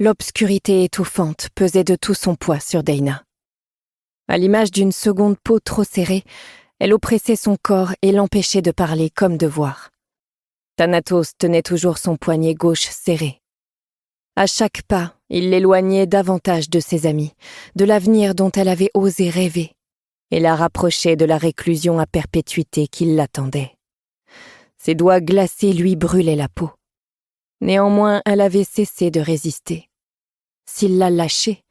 L'obscurité étouffante pesait de tout son poids sur Dayna. À l'image d'une seconde peau trop serrée, elle oppressait son corps et l'empêchait de parler comme de voir. Thanatos tenait toujours son poignet gauche serré. À chaque pas, il l'éloignait davantage de ses amis, de l'avenir dont elle avait osé rêver, et la rapprochait de la réclusion à perpétuité qui l'attendait. Ses doigts glacés lui brûlaient la peau. Néanmoins, elle avait cessé de résister. S'il la lâchait,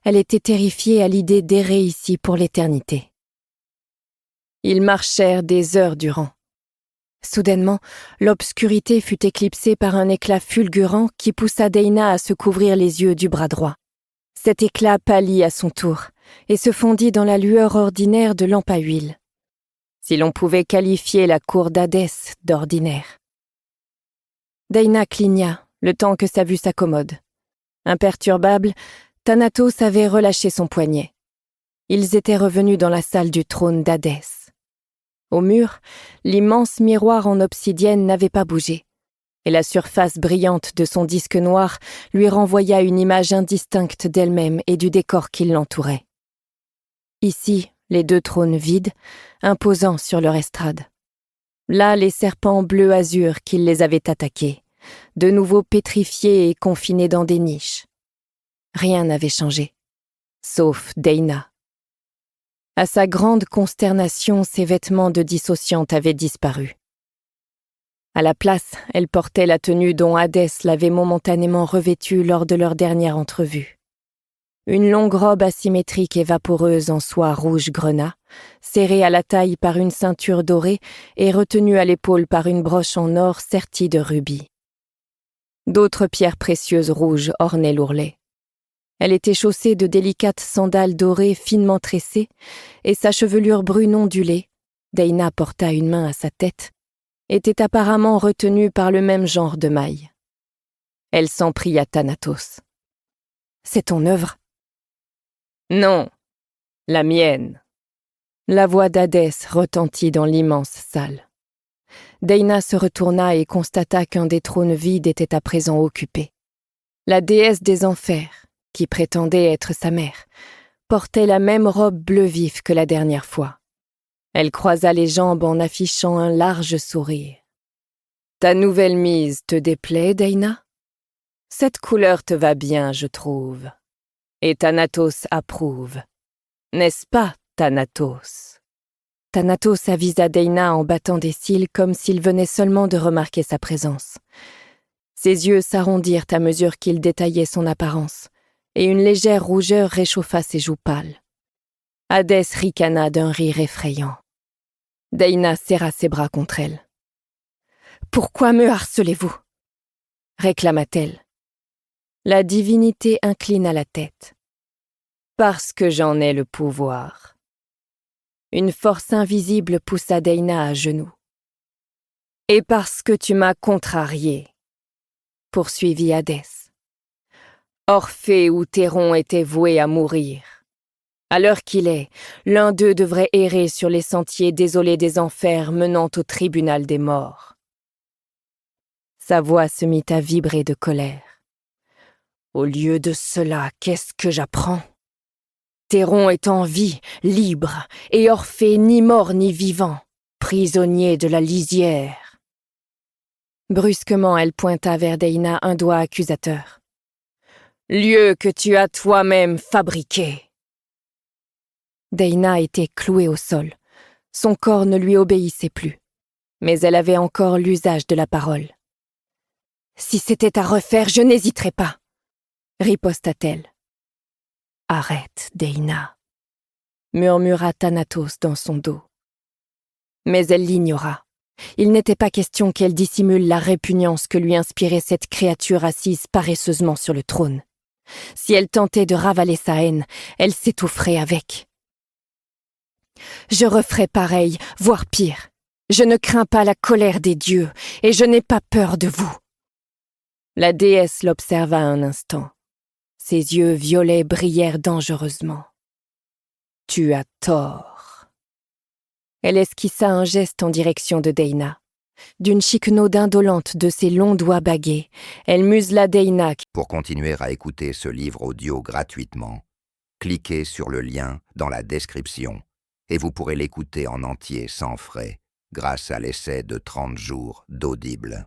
elle était terrifiée à l'idée d'errer ici pour l'éternité. Ils marchèrent des heures durant. Soudainement, l'obscurité fut éclipsée par un éclat fulgurant qui poussa Dayna à se couvrir les yeux du bras droit. Cet éclat pâlit à son tour et se fondit dans la lueur ordinaire de lampe à huile. Si l'on pouvait qualifier la cour d'Hadès d'ordinaire. Dayna cligna, le temps que sa vue s'accommode. Imperturbable, Thanatos avait relâché son poignet. Ils étaient revenus dans la salle du trône d'Hadès. Au mur, l'immense miroir en obsidienne n'avait pas bougé, et la surface brillante de son disque noir lui renvoya une image indistincte d'elle-même et du décor qui l'entourait. Ici, les deux trônes vides, imposants sur leur estrade. Là, les serpents bleu-azur qui les avaient attaqués, de nouveau pétrifiés et confinés dans des niches. Rien n'avait changé, sauf Dayna. À sa grande consternation, ses vêtements de dissociante avaient disparu. À la place, elle portait la tenue dont Hadès l'avait momentanément revêtue lors de leur dernière entrevue. Une longue robe asymétrique et vaporeuse en soie rouge grenat, serrée à la taille par une ceinture dorée et retenue à l'épaule par une broche en or sertie de rubis. D'autres pierres précieuses rouges ornaient l'ourlet. Elle était chaussée de délicates sandales dorées finement tressées, et sa chevelure brune ondulée, Dayna porta une main à sa tête, était apparemment retenue par le même genre de mailles. Elle s'en prit à Thanatos. « C'est ton œuvre ?»« Non, la mienne. » La voix d'Hadès retentit dans l'immense salle. Dayna se retourna et constata qu'un des trônes vides était à présent occupé. La déesse des enfers, qui prétendait être sa mère, portait la même robe bleu vif que la dernière fois. Elle croisa les jambes en affichant un large sourire. « Ta nouvelle mise te déplaît, Dayna ? Cette couleur te va bien, je trouve. Et Thanatos approuve. N'est-ce pas, Thanatos ?» Thanatos avisa Dayna en battant des cils comme s'il venait seulement de remarquer sa présence. Ses yeux s'arrondirent à mesure qu'il détaillait son apparence, et une légère rougeur réchauffa ses joues pâles. Hadès ricana d'un rire effrayant. Dayna serra ses bras contre elle. « Pourquoi me harcelez-vous » réclama-t-elle. La divinité inclina la tête. « Parce que j'en ai le pouvoir. » Une force invisible poussa Dayna à genoux. « Et parce que tu m'as contrariée, » poursuivit Hadès. Orphée ou Théron étaient voués à mourir. À l'heure qu'il est, l'un d'eux devrait errer sur les sentiers désolés des enfers menant au tribunal des morts. Sa voix se mit à vibrer de colère. Au lieu de cela, qu'est-ce que j'apprends ? Théron est en vie, libre, et Orphée ni mort ni vivant, prisonnier de la lisière. Brusquement, elle pointa vers Dayna un doigt accusateur. Lieu que tu as toi-même fabriqué. Dayna était clouée au sol. Son corps ne lui obéissait plus. Mais elle avait encore l'usage de la parole. « Si c'était à refaire, je n'hésiterais pas !» riposta-t-elle. « Arrête, Dayna !» murmura Thanatos dans son dos. Mais elle l'ignora. Il n'était pas question qu'elle dissimule la répugnance que lui inspirait cette créature assise paresseusement sur le trône. Si elle tentait de ravaler sa haine, elle s'étoufferait avec. « Je referai pareil, voire pire. Je ne crains pas la colère des dieux, et je n'ai pas peur de vous. » La déesse l'observa un instant. Ses yeux violets brillèrent dangereusement. « Tu as tort. » Elle esquissa un geste en direction de Dayna. d'une chiquenaude indolente de ses longs doigts bagués, elle musela Dana. Pour continuer à écouter ce livre audio gratuitement, cliquez sur le lien dans la description et vous pourrez l'écouter en entier sans frais grâce à l'essai de 30 jours d'Audible.